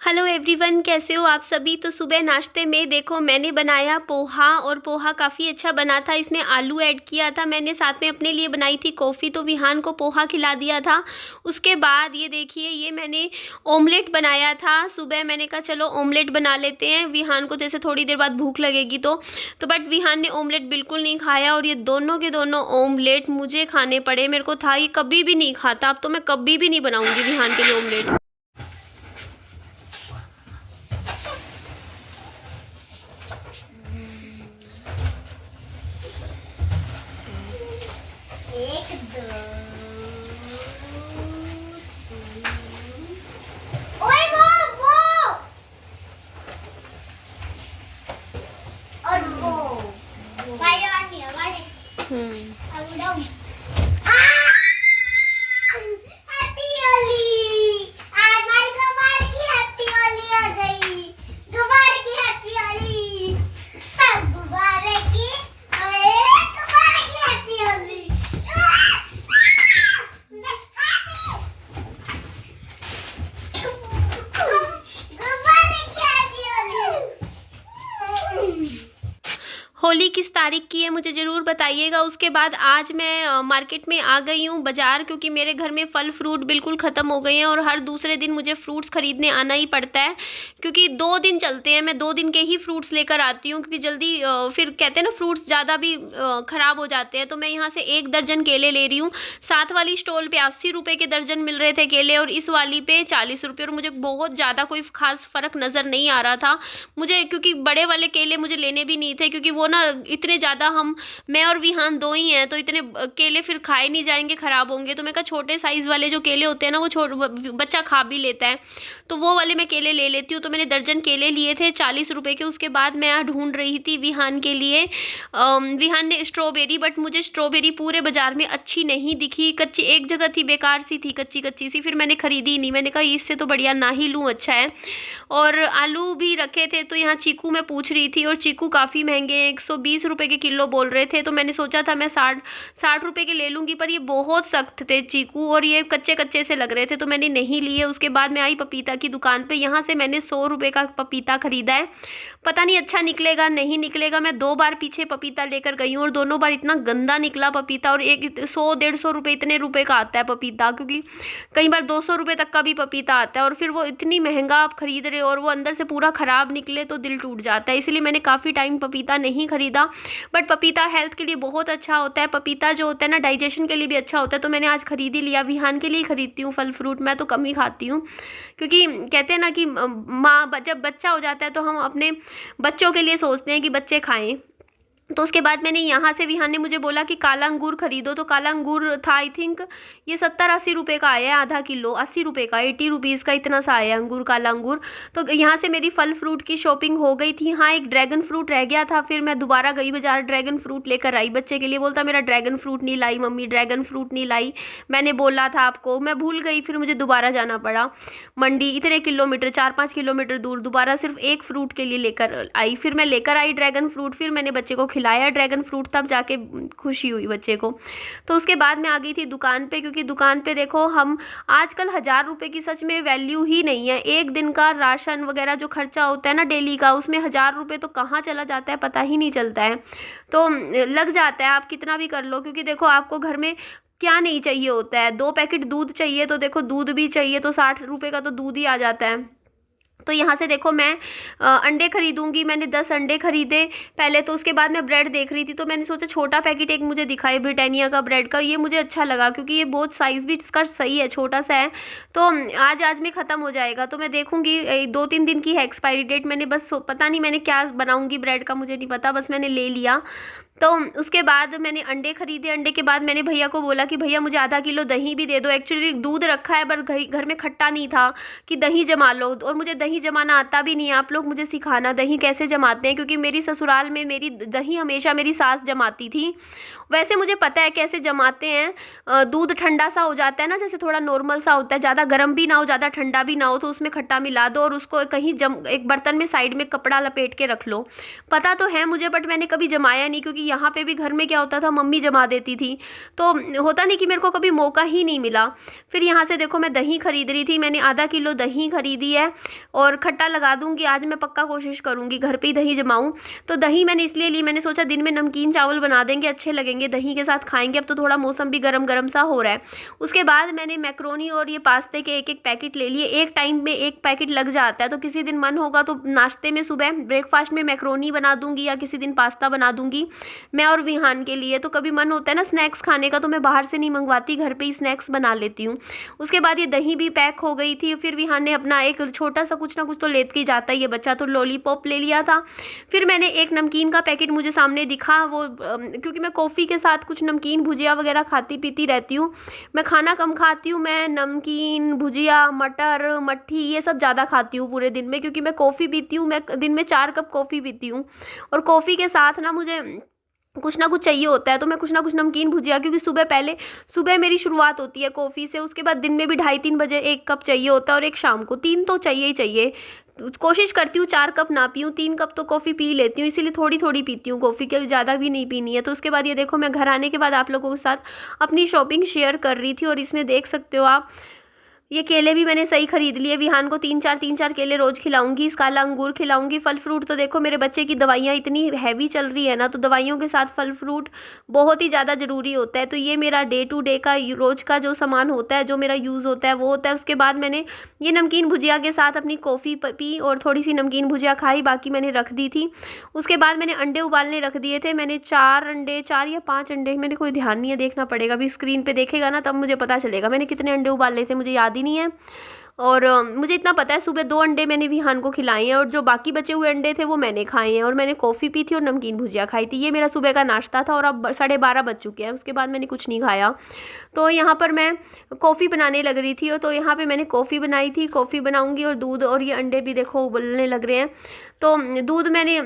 Hello everyone, कैसे हो आप सभी। तो सुबह नाश्ते में देखो मैंने बनाया पोहा, और पोहा काफ़ी अच्छा बना था। इसमें आलू ऐड किया था मैंने, साथ में अपने लिए बनाई थी कॉफ़ी, तो विहान को पोहा खिला दिया था। उसके बाद ये देखिए, ये मैंने ऑमलेट बनाया था। सुबह मैंने कहा चलो ऑमलेट बना लेते हैं, विहान को जैसे थोड़ी देर बाद भूख लगेगी तो बट विहान ने ऑमलेट बिल्कुल नहीं खाया, और ये दोनों के दोनों ऑमलेट मुझे खाने पड़े। मेरे को था ये कभी भी नहीं खाता, अब तो मैं कभी भी नहीं बनाऊँगी विहान के लिए ऑमलेट। एक दो ओए वो और वो भाई आनी हमारे हम डम हैप्पी होली। आज हमारी गवार की हैप्पी होली आ गई। गवार की हैप्पी होली। सब गुब्बारे की गवार की हैप्पी होली। होली किस तारीख की है मुझे ज़रूर बताइएगा। उसके बाद आज मैं मार्केट में आ गई हूँ बाज़ार, क्योंकि मेरे घर में फल फ्रूट बिल्कुल ख़त्म हो गए हैं, और हर दूसरे दिन मुझे फ्रूट्स ख़रीदने आना ही पड़ता है, क्योंकि 2 दिन चलते हैं। मैं 2 दिन के ही फ्रूट्स लेकर आती हूँ, क्योंकि जल्दी फिर कहते हैं ना फ्रूट्स ज़्यादा भी ख़राब हो जाते हैं। तो मैं यहाँ से 1 दर्जन केले ले रही हूँ। साथ वाली स्टॉल पे 80 रुपये के दर्जन मिल रहे थे केले, और इस वाली पे 40 रुपये, और मुझे बहुत ज़्यादा कोई ख़ास फ़र्क नज़र नहीं आ रहा था मुझे, क्योंकि बड़े वाले केले मुझे लेने भी नहीं थे, क्योंकि वो ना इतने ज़्यादा मैं और विहान 2 ही हैं, तो इतने केले फिर खाए नहीं जाएंगे, ख़राब होंगे। तो मैं कहा छोटे साइज़ वाले जो केले होते हैं ना, वो बच्चा खा भी लेता है, तो वो वाले मैं केले ले लेती हूँ। तो मैंने दर्जन केले लिए थे 40 रुपये के। उसके बाद मैं यहाँ ढूंढ रही थी विहान के लिए, विहान ने स्ट्रॉबेरी, बट मुझे स्ट्रॉबेरी पूरे बाज़ार में अच्छी नहीं दिखी। कच्ची एक जगह थी, बेकार सी थी, कच्ची कच्ची सी, फिर मैंने ख़रीदी नहीं। मैंने कहा इससे तो बढ़िया ना ही लूँ, अच्छा है। और आलू भी रखे थे, तो यहाँ चीकू मैं पूछ रही थी, और चीकू काफ़ी महंगे हैं, 120 रुपये के किलो बोल रहे थे। तो मैंने सोचा था मैं 60 रुपये के ले लूँगी, पर ये बहुत सख्त थे चीकू, और ये कच्चे कच्चे से लग रहे थे, तो मैंने नहीं लिए। उसके बाद मैं आई पपीता की दुकान पे, यहाँ से मैंने 100 रुपये का पपीता ख़रीदा है। पता नहीं अच्छा निकलेगा नहीं निकलेगा। मैं 2 बार पीछे पपीता लेकर गई हूँ, और दोनों बार इतना गंदा निकला पपीता। और 100-150 रुपये इतने रुपये का आता है पपीता, क्योंकि कई बार 200 रुपये तक का भी पपीता आता है, और फिर वो इतनी महंगा आप खरीद रहे हो और वो अंदर से पूरा ख़राब निकले तो दिल टूट जाता है। इसलिए मैंने काफ़ी टाइम पपीता नहीं खरीदा। बट पपीता हेल्थ के लिए बहुत अच्छा होता है। पपीता जो होता है ना, डाइजेशन के लिए भी अच्छा होता है। तो मैंने आज खरीद ही लिया। विहान के लिए ही खरीदती हूँ फल फ्रूट, मैं तो कम ही खाती हूँ, क्योंकि कहते हैं ना कि माँ जब बच्चा हो जाता है तो हम अपने बच्चों के लिए सोचते हैं कि बच्चे खाएं। तो उसके बाद मैंने यहाँ से, विहान ने मुझे बोला कि काला अंगूर खरीदो, तो काला अंगूर था आई थिंक ये 70-80 रुपये का आया है, आधा किलो 80 रुपये का, 80 रुपीज़ का इतना सा आया अंगूर, काला अंगूर। तो यहाँ से मेरी फल फ्रूट की शॉपिंग हो गई थी। हाँ, एक ड्रैगन फ्रूट रह गया था, फिर मैं दोबारा गई बाजार, ड्रैगन फ्रूट लेकर आई बच्चे के लिए। बोलता मेरा ड्रैगन फ्रूट नहीं लाई मम्मी, ड्रैगन फ्रूट नहीं लाई, मैंने बोला था आपको, मैं भूल गई। फिर मुझे दोबारा जाना पड़ा मंडी, इतने किलोमीटर, 4-5 किलोमीटर दूर, दोबारा सिर्फ एक फ्रूट के लिए लेकर आई। फिर मैं लेकर आई ड्रैगन फ्रूट, फिर मैंने बच्चे को खिलाया ड्रैगन फ्रूट, तब जाके खुशी हुई बच्चे को। तो उसके बाद मैं आ गई थी दुकान पे, क्योंकि दुकान पे देखो हम आजकल 1000 रुपये की सच में वैल्यू ही नहीं है। एक दिन का राशन वगैरह जो खर्चा होता है ना डेली का, उसमें 1000 रुपये तो कहाँ चला जाता है पता ही नहीं चलता है। तो लग जाता है, आप कितना भी कर लो, क्योंकि देखो आपको घर में क्या नहीं चाहिए होता है। 2 पैकेट दूध चाहिए, तो देखो दूध भी चाहिए, तो 60 रुपये का तो दूध ही आ जाता है। तो यहाँ से देखो मैं अंडे खरीदूंगी। मैंने 10 अंडे खरीदे पहले, तो उसके बाद मैं ब्रेड देख रही थी, तो मैंने सोचा छोटा पैकेट एक मुझे दिखाई ब्रिटानिया का ब्रेड का, ये मुझे अच्छा लगा, क्योंकि ये बहुत साइज़ भी इसका सही है, छोटा सा है। तो आज में ख़त्म हो जाएगा, तो मैं देखूंगी 2-3 दिन की है एक्सपायरी डेट। मैंने बस पता नहीं मैंने क्या बनाऊंगी ब्रेड का, मुझे नहीं पता, बस मैंने ले लिया। तो उसके बाद मैंने अंडे खरीदे। अंडे के बाद मैंने भैया को बोला कि भैया मुझे आधा किलो दही भी दे दो। एक्चुअली दूध रखा है, पर घर में खट्टा नहीं था कि दही जमा लो, और मुझे दही जमाना आता भी नहीं है। आप लोग मुझे सिखाना दही कैसे जमाते हैं, क्योंकि मेरी ससुराल में मेरी दही हमेशा मेरी सास जमाती थी। वैसे मुझे पता है कैसे जमाते हैं। दूध ठंडा सा हो जाता है ना, जैसे थोड़ा नॉर्मल सा होता है, ज़्यादा गर्म भी ना हो ज़्यादा ठंडा भी ना हो, तो उसमें खट्टा मिला दो और उसको कहीं एक बर्तन में साइड में कपड़ा लपेट के रख लो। पता तो है मुझे, बट मैंने कभी जमाया नहीं, क्योंकि यहाँ पे भी घर में क्या होता था, मम्मी जमा देती थी, तो होता नहीं कि मेरे को कभी मौका ही नहीं मिला। फिर यहाँ से देखो मैं दही खरीद रही थी, मैंने आधा किलो दही खरीदी है और खट्टा लगा दूंगी। आज मैं पक्का कोशिश करूंगी घर पे ही दही जमाऊं। तो दही मैंने इसलिए ली, मैंने सोचा दिन में नमकीन चावल बना देंगे, अच्छे लगेंगे, दही के साथ खाएंगे। अब तो थोड़ा मौसम भी गर्म गर्म सा हो रहा है। उसके बाद मैंने मैक्रोनी और ये पास्ते के एक एक पैकेट ले लिए। एक टाइम में एक पैकेट लग जाता है, तो किसी दिन मन होगा तो नाश्ते में सुबह ब्रेकफास्ट में मैक्रोनी बना दूंगी या किसी दिन पास्ता बना दूंगी मैं और विहान के लिए। तो कभी मन होता है ना स्नैक्स खाने का, तो मैं बाहर से नहीं मंगवाती, घर पे ही स्नैक्स बना लेती हूँ। उसके बाद ये दही भी पैक हो गई थी। फिर विहान ने अपना एक छोटा सा कुछ ना कुछ तो लेके ही जाता है ये बच्चा, तो लॉलीपॉप ले लिया था। फिर मैंने एक नमकीन का पैकेट मुझे सामने दिखा, वो क्योंकि मैं कॉफ़ी के साथ कुछ नमकीन भुजिया वगैरह खाती पीती रहती हूँ। मैं खाना कम खाती हूँ, मैं नमकीन भुजिया मटर मट्ठी ये सब ज़्यादा खाती हूँ पूरे दिन में, क्योंकि मैं कॉफ़ी पीती हूँ। मैं दिन में 4 कप कॉफ़ी पीती हूँ और कॉफ़ी के साथ ना मुझे कुछ ना कुछ चाहिए होता है, तो मैं कुछ ना कुछ नमकीन भुजिया, क्योंकि सुबह मेरी शुरुआत होती है कॉफ़ी से। उसके बाद दिन में भी 2:30-3 बजे 1 कप चाहिए होता है और एक शाम को 3 तो चाहिए ही चाहिए। कोशिश करती हूँ 4 कप ना पीऊँ, 3 कप तो कॉफ़ी पी लेती हूँ, इसीलिए थोड़ी थोड़ी पीती हूँ कॉफ़ी, के ज़्यादा भी नहीं पीनी है। तो उसके बाद ये देखो मैं घर आने के बाद आप लोगों के साथ अपनी शॉपिंग शेयर कर रही थी, और इसमें देख सकते हो आप ये केले भी मैंने सही खरीद लिए। विहान को 3-4 केले रोज खिलाऊंगी, काला अंगूर खिलाऊंगी। फल फ्रूट तो देखो मेरे बच्चे की दवाइयाँ इतनी हैवी चल रही है ना, तो दवाइयों के साथ फल फ्रूट बहुत ही ज़्यादा ज़रूरी होता है। तो ये मेरा डे टू डे का रोज का जो सामान होता है, जो मेरा यूज़ होता है वो होता है। उसके बाद मैंने ये नमकीन भुजिया के साथ अपनी कॉफ़ी पी और थोड़ी सी नमकीन भुजिया खाई, बाकी मैंने रख दी थी। उसके बाद मैंने अंडे उबालने रख दिए थे। मैंने 4 या 5 अंडे, मैंने कोई ध्यान नहीं है, देखना पड़ेगा, अभी स्क्रीन पे देखेगा ना तब मुझे पता चलेगा मैंने कितने अंडे उबाले थे, मुझे याद ही नहीं है। और मुझे इतना पता है सुबह 2 अंडे मैंने विहान को खिलाए हैं, और जो बाकी बचे हुए अंडे थे वो मैंने खाए हैं, और मैंने कॉफ़ी पी थी और नमकीन भुजिया खाई थी। ये मेरा सुबह का नाश्ता था, और अब 12:30 बज चुके हैं। उसके बाद मैंने कुछ नहीं खाया। तो यहाँ पर मैं कॉफ़ी बनाने लग रही थी, और तो यहाँ पे मैंने कॉफ़ी बनाई थी, कॉफ़ी बनाऊँगी और दूध, और ये अंडे भी देखो उबलने लग रहे हैं। तो दूध मैंने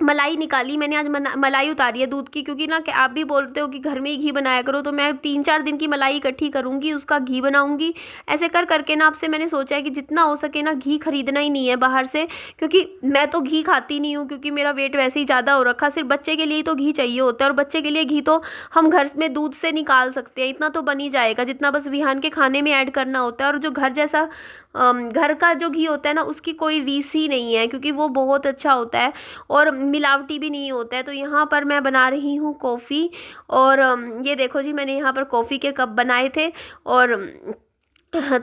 मलाई निकाली, मैंने आज मलाई उतारी है दूध की, क्योंकि ना कि आप भी बोलते हो कि घर में ही घी बनाया करो, तो मैं 3-4 दिन की मलाई इकट्ठी करूँगी, उसका घी बनाऊँगी। ऐसे कर करके ना आपसे मैंने सोचा है कि जितना हो सके ना घी खरीदना ही नहीं है बाहर से, क्योंकि मैं तो घी खाती नहीं हूँ, क्योंकि मेरा वेट वैसे ही ज़्यादा हो रखा। सिर्फ बच्चे के लिए ही तो घी चाहिए होता है, और बच्चे के लिए घी तो हम घर में दूध से निकाल सकते हैं, इतना तो बन ही जाएगा जितना बस विहान के खाने में ऐड करना होता है। और जो घर का जो घी होता है ना, उसकी कोई रीस ही नहीं है, क्योंकि वो बहुत अच्छा होता है और मिलावटी भी नहीं होता है। तो यहाँ पर मैं बना रही हूँ कॉफ़ी, और ये देखो जी मैंने यहाँ पर कॉफ़ी के कप बनाए थे। और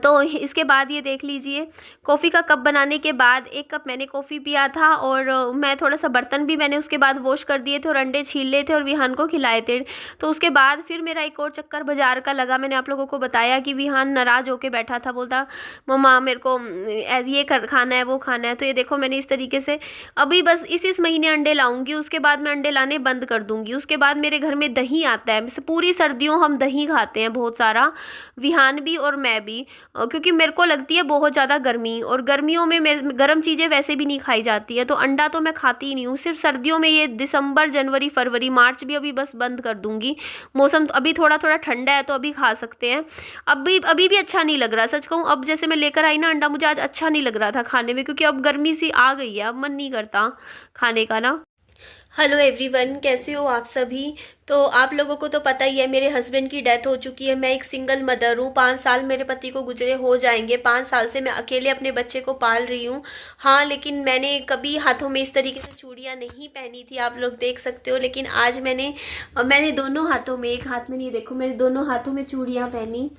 तो इसके बाद ये देख लीजिए, कॉफ़ी का कप बनाने के बाद 1 कप मैंने कॉफ़ी पिया था, और मैं थोड़ा सा बर्तन भी मैंने उसके बाद वॉश कर दिए थे, और अंडे छील लिए थे और विहान को खिलाए थे। तो उसके बाद फिर मेरा एक और चक्कर बाज़ार का लगा। मैंने आप लोगों को बताया कि विहान नाराज़ होकर बैठा था, बोलता मम्मा मेरे को ये खाना है वो खाना है। तो ये देखो मैंने इस तरीके से अभी बस इस महीने अंडे लाऊंगी, उसके बाद मैं अंडे लाने बंद कर दूंगी। उसके बाद मेरे घर में दही आता है, पूरी सर्दियों हम दही खाते हैं बहुत सारा, विहान भी और मैं भी, क्योंकि मेरे को लगती है बहुत ज़्यादा गर्मी, और गर्मियों में गर्म चीज़ें वैसे भी नहीं खाई जाती है, तो अंडा तो मैं खाती ही नहीं हूँ। सिर्फ सर्दियों में ये दिसंबर जनवरी फरवरी मार्च भी अभी बस बंद कर दूंगी। मौसम तो अभी थोड़ा थोड़ा ठंडा है, तो अभी खा सकते हैं। अभी भी अच्छा नहीं लग रहा, सच कहूँ। अब जैसे मैं लेकर आई ना अंडा, मुझे आज अच्छा नहीं लग रहा था खाने में, क्योंकि अब गर्मी सी आ गई है, अब मन नहीं करता खाने का ना। हेलो एवरीवन, कैसे हो आप सभी। तो आप लोगों को तो पता ही है मेरे हस्बैंड की डेथ हो चुकी है। मैं एक सिंगल मदर हूँ। 5 साल मेरे पति को गुजरे हो जाएंगे। 5 साल से मैं अकेले अपने बच्चे को पाल रही हूँ। हाँ, लेकिन मैंने कभी हाथों में इस तरीके से चूड़ियाँ नहीं पहनी थी, आप लोग देख सकते हो। लेकिन आज मैंने दोनों हाथों में, एक हाथ में नहीं, देखो मैंने दोनों हाथों में चूड़ियाँ पहनी,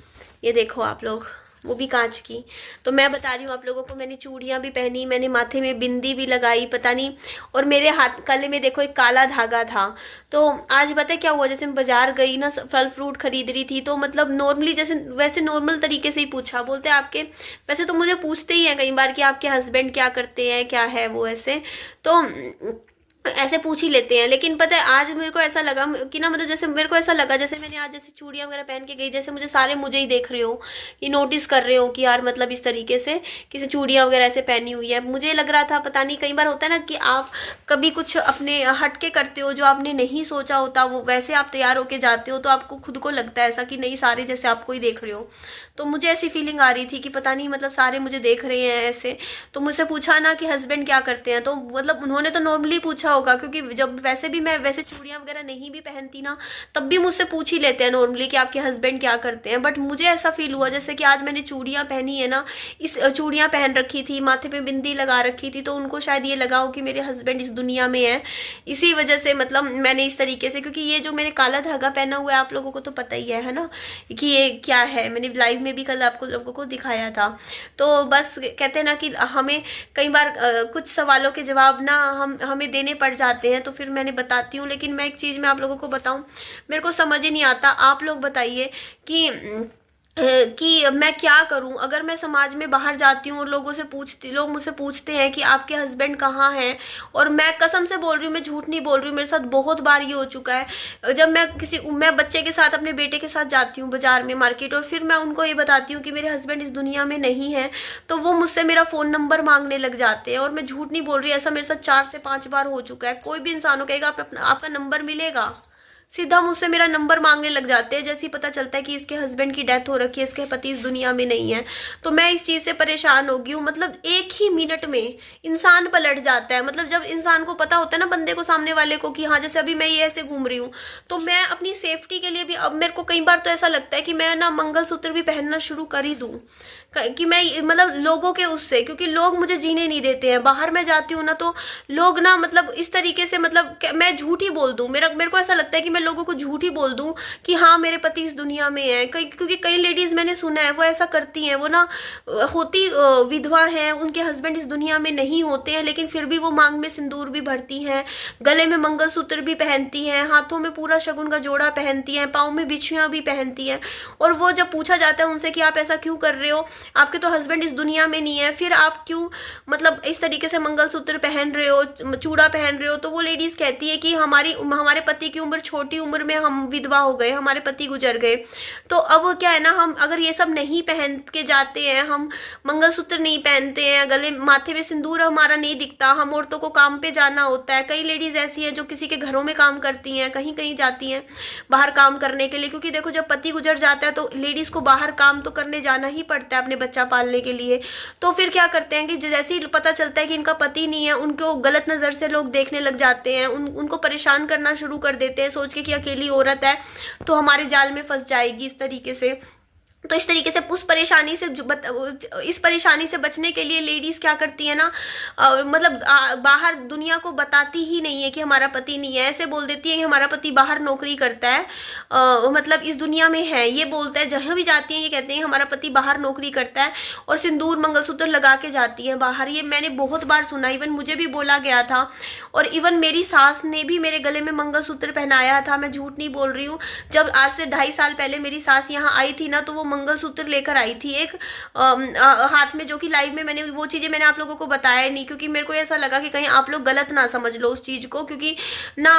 ये देखो आप लोग, वो भी कांच की। तो मैं बता रही हूँ आप लोगों को, मैंने चूड़ियाँ भी पहनी, मैंने माथे में बिंदी भी लगाई, पता नहीं। और मेरे गले में देखो एक काला धागा था। तो आज पता है क्या हुआ, जैसे मैं बाजार गई ना, फल फ्रूट खरीद रही थी, तो मतलब नॉर्मली वैसे नॉर्मल तरीके से ही पूछा, बोलते आपके, वैसे तो मुझे पूछते ही हैं कई बार कि आपके हस्बैंड क्या करते हैं, क्या है वो, ऐसे तो ऐसे पूछ ही लेते हैं। लेकिन पता है आज मेरे को ऐसा लगा कि ना, मतलब जैसे मेरे को ऐसा लगा जैसे मैंने आज जैसे चूड़ियाँ वगैरह पहन के गई, जैसे मुझे ही देख रहे हो, कि नोटिस कर रहे हो कि यार मतलब इस तरीके से किसी चूड़ियाँ वगैरह ऐसे पहनी हुई है। मुझे लग रहा था, पता नहीं, कई बार होता है ना कि आप कभी कुछ अपने हटके करते हो जो आपने नहीं सोचा होता, वो वैसे आप तैयार होके जाते हो, तो आपको खुद को लगता है ऐसा कि नहीं, सारे जैसे आपको ही देख रहे हो। तो मुझे ऐसी फीलिंग आ रही थी कि पता नहीं, मतलब सारे मुझे देख रहे हैं ऐसे। तो मुझसे पूछा ना कि हस्बैंड क्या करते हैं, तो मतलब उन्होंने तो नॉर्मली पूछा होगा, क्योंकि जब वैसे भी मैं वैसे चूड़ियाँ वगैरह नहीं भी पहनती ना, तब भी मुझसे पूछ ही लेते हैं नॉर्मली कि आपके हस्बैंड क्या करते हैं। बट मुझे ऐसा फील हुआ जैसे कि आज मैंने चूड़ियाँ पहनी है ना, इस चूड़ियाँ पहन रखी थी, माथे पे बिंदी लगा रखी थी, तो उनको शायद ये लगा हो कि मेरे हस्बैंड इस दुनिया में है। इसी वजह से मतलब मैंने इस तरीके से, क्योंकि ये जो मैंने काला धागा पहना हुआ है आप लोगों को तो पता ही है ना कि ये क्या है, मैंने लाइव में भी कल आपको लोगों को दिखाया था। तो बस कहते हैं ना कि हमें कई बार कुछ सवालों के जवाब ना हमें देने पड़ जाते हैं, तो फिर मैंने बताती हूँ। लेकिन मैं एक चीज़ मैं आप लोगों को बताऊँ, मेरे को समझ ही नहीं आता, आप लोग बताइए कि मैं क्या करूं। अगर मैं समाज में बाहर जाती हूँ और लोग मुझसे पूछते हैं कि आपके हस्बैंड कहाँ हैं, और मैं कसम से बोल रही हूँ, मैं झूठ नहीं बोल रही हूँ, मेरे साथ बहुत बार ये हो चुका है। जब मैं बच्चे के साथ, अपने बेटे के साथ जाती हूँ बाजार में, मार्केट, और फिर मैं उनको ये बताती हूँ कि मेरे हस्बैंड इस दुनिया में नहीं है, तो वो मुझसे मेरा फ़ोन नंबर मांगने लग जाते हैं। और मैं झूठ नहीं बोल रही, ऐसा मेरे साथ 4 से 5 बार हो चुका है। कोई भी इंसान हो कहेगा आपका नंबर मिलेगा, सीधा मुझसे मेरा नंबर मांगने लग जाते हैं जैसे ही पता चलता है कि इसके हस्बैंड की डेथ हो रखी है, इसके पति इस दुनिया में नहीं है। तो मैं इस चीज़ से परेशान हो गई हूँ। मतलब एक ही मिनट में इंसान पलट जाता है। मतलब जब इंसान को पता होता है ना, बंदे को, सामने वाले को, कि हाँ जैसे अभी मैं ये ऐसे घूम रही हूँ, तो मैं अपनी सेफ्टी के लिए भी, अब मेरे को कई बार तो ऐसा लगता है कि मैं ना मंगलसूत्र भी पहनना शुरू कर ही दूँ, कि मैं मतलब लोगों के उससे, क्योंकि लोग मुझे जीने नहीं देते हैं। बाहर मैं जाती हूँ ना, तो लोग ना मतलब इस तरीके से, मतलब मैं झूठ ही बोल दूँ, मेरे को ऐसा लगता है कि मैं लोगों को झूठ ही बोल दूँ कि हाँ मेरे पति इस दुनिया में है। क्योंकि कई लेडीज़ मैंने सुना है वो ऐसा करती हैं, वो ना होती विधवा हैं, उनके हस्बैंड इस दुनिया में नहीं होते हैं, लेकिन फिर भी वो मांग में सिंदूर भी भरती हैं, गले में मंगलसूत्र भी पहनती हैं, हाथों में पूरा शगुन का जोड़ा पहनती हैं, पाँव में बिछुआ भी पहनती हैं। और वो जब पूछा जाता है उनसे कि आप ऐसा क्यों कर रहे हो, आपके तो हस्बैंड इस दुनिया में नहीं है, फिर आप क्यों मतलब इस तरीके से मंगलसूत्र पहन रहे हो, चूड़ा पहन रहे हो, तो वो लेडीज कहती है कि हमारे पति की उम्र, छोटी उम्र में हम विधवा हो गए, हमारे पति गुजर गए। तो अब क्या है ना, हम अगर ये सब नहीं पहन के जाते हैं, हम मंगलसूत्र नहीं पहनते हैं, गले माथे में सिंदूर हमारा नहीं दिखता, हम औरतों को काम पे जाना होता है। कई लेडीज ऐसी हैं जो किसी के घरों में काम करती हैं, कहीं कहीं जाती हैं बाहर काम करने के लिए, क्योंकि देखो जब पति गुजर जाता है तो लेडीज को बाहर काम तो करने जाना ही पड़ता है अपने बच्चा पालने के लिए। तो फिर क्या करते हैं कि जैसे ही पता चलता है कि इनका पति नहीं है, उनको गलत नज़र से लोग देखने लग जाते हैं, उनको परेशान करना शुरू कर देते हैं, सोच के कि अकेली औरत है तो हमारे जाल में फंस जाएगी इस तरीके से। तो इस तरीके से इस परेशानी से बचने के लिए लेडीज क्या करती है ना, मतलब बाहर दुनिया को बताती ही नहीं है कि हमारा पति नहीं है। ऐसे बोल देती है कि हमारा पति बाहर नौकरी करता है, मतलब इस दुनिया में है, ये बोलता है। जहाँ भी जाती है ये कहते हैं हमारा पति बाहर नौकरी करता है, और सिंदूर मंगलसूत्र लगा के जाती है बाहर। ये मैंने बहुत बार सुना, इवन मुझे भी बोला गया था, और इवन मेरी सास ने भी मेरे गले में मंगलसूत्र पहनाया था। मैं झूठ नहीं बोल रही हूँ। जब आज से 2.5 साल पहले मेरी सास यहाँ आई थी ना, तो वो मंगलसूत्र लेकर आई थी एक हाथ में, जो कि लाइव में मैंने वो चीज़ें मैंने आप लोगों को बताया नहीं, क्योंकि मेरे को ऐसा लगा कि कहीं आप लोग गलत ना समझ लो उस चीज़ को। क्योंकि ना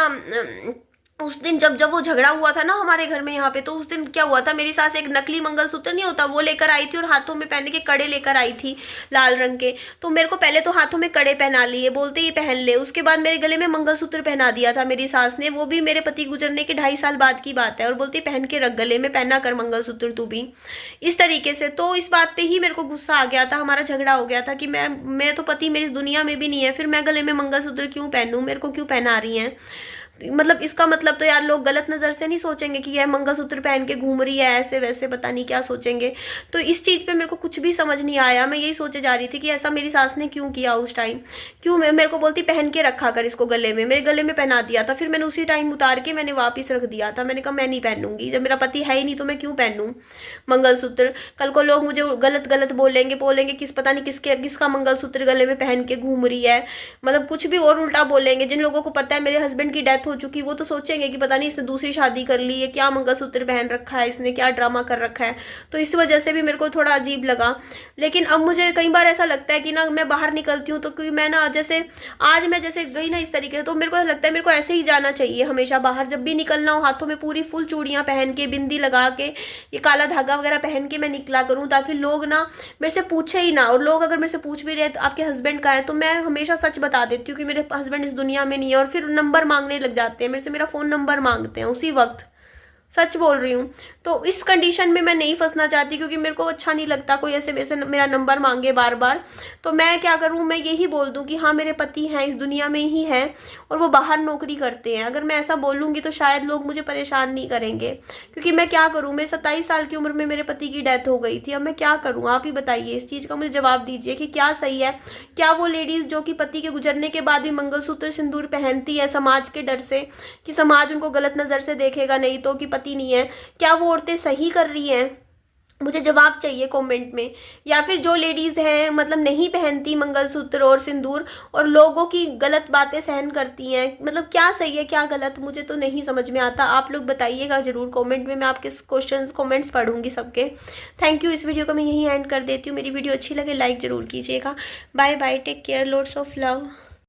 उस दिन जब वो झगड़ा हुआ था ना हमारे घर में यहाँ पे, तो उस दिन क्या हुआ था, मेरी सास एक नकली मंगलसूत्र नहीं होता वो लेकर आई थी, और हाथों में पहनने के कड़े लेकर आई थी लाल रंग के। तो मेरे को पहले तो हाथों में कड़े पहना लिए, बोलते ही पहन ले। उसके बाद मेरे गले में मंगलसूत्र पहना दिया था मेरी सास ने, वो भी मेरे पति गुजरने के 2.5 साल बाद की बात है, और बोलती पहन के रख, गले में पहना कर मंगलसूत्र तू भी, इस तरीके से। तो इस बात पे ही मेरे को गुस्सा आ गया था, हमारा झगड़ा हो गया था कि मैं तो पति मेरी दुनिया में भी नहीं है, फिर मैं गले में मंगलसूत्र क्यों पहनूं, मेरे को क्यों पहना रही हैं। मतलब इसका मतलब तो यार लोग गलत नज़र से नहीं सोचेंगे कि यह मंगलसूत्र पहन के घूम रही है ऐसे वैसे, पता नहीं क्या सोचेंगे। तो इस चीज़ पे मेरे को कुछ भी समझ नहीं आया। मैं यही सोचे जा रही थी कि ऐसा मेरी सास ने क्यों किया उस टाइम, क्यों मेरे को बोलती पहन के रखा कर इसको गले में, मेरे गले में पहना दिया था। फिर मैंने उसी टाइम उतार के मैंने वापस रख दिया था। मैंने कहा मैं नहीं पहनूंगी, जब मेरा पति है ही नहीं तो मैं क्यों पहनूं मंगलसूत्र। कल को लोग मुझे गलत बोलेंगे पता नहीं किसका मंगलसूत्र गले में पहन के घूम रही है, मतलब कुछ भी और उल्टा बोलेंगे। जिन लोगों को पता है मेरे हस्बैंड की डेथ हो चुकी, वो तो सोचेंगे कि पता नहीं इसने दूसरी शादी कर ली है, क्या मंगलसूत्र पहन रखा है इसने, क्या ड्रामा कर रखा है। तो इस वजह से भी मेरे को थोड़ा अजीब लगा। लेकिन अब मुझे कई बार ऐसा लगता है कि ना मैं बाहर निकलती हूँ तो क्योंकि मैं ना जैसे आज मैं जैसे गई ना इस तरीके से, तो मेरे को लगता है मेरे को ऐसे ही जाना चाहिए हमेशा बाहर। जब भी निकलना हो हाथों में पूरी फुल चूड़ियाँ पहन के, बिंदी लगा के, ये काला धागा वगैरह पहन के मैं निकला करूँ, ताकि लोग ना मेरे से पूछे ही ना। और लोग अगर मेरे से पूछ भी रहे तो आपके हस्बैंड का है, तो मैं हमेशा सच बता देती हूँ कि मेरे हस्बैंड इस दुनिया में नहीं है। और फिर नंबर मांगने लग जाते हैं मेरे से, मेरा फ़ोन नंबर मांगते हैं उसी वक्त, सच बोल रही हूँ। तो इस कंडीशन में मैं नहीं फंसना चाहती, क्योंकि मेरे को अच्छा नहीं लगता कोई ऐसे मेरे से मेरा नंबर मांगे बार बार। तो मैं क्या करूँ, मैं यही बोल दूँ कि हाँ मेरे पति हैं, इस दुनिया में ही हैं और वो बाहर नौकरी करते हैं। अगर मैं ऐसा बोलूँगी तो शायद लोग मुझे परेशान नहीं करेंगे, क्योंकि मैं क्या करूँ, मेरे 27 साल की उम्र में मेरे पति की डेथ हो गई थी। अब मैं क्या करूँ, आप ही बताइए, इस चीज़ का मुझे जवाब दीजिए कि क्या सही है। क्या वो लेडीज़ जो कि पति के गुजरने के बाद भी मंगलसूत्र सिंदूर पहनती है समाज के डर से कि समाज उनको गलत नज़र से देखेगा नहीं तो कि पति नहीं है, क्या वो औरतें सही कर रही हैं? मुझे जवाब चाहिए कमेंट में। या फिर जो लेडीज़ हैं मतलब नहीं पहनती मंगलसूत्र और सिंदूर और लोगों की गलत बातें सहन करती हैं, मतलब क्या सही है क्या गलत, मुझे तो नहीं समझ में आता। आप लोग बताइएगा ज़रूर कमेंट में, मैं आपके क्वेश्चंस कमेंट्स पढ़ूंगी सबके। Thank you. इस वीडियो को मैं यहीं एंड कर देती हूँ। मेरी वीडियो अच्छी लगे लाइक ज़रूर कीजिएगा। Bye bye, take care, lots of love.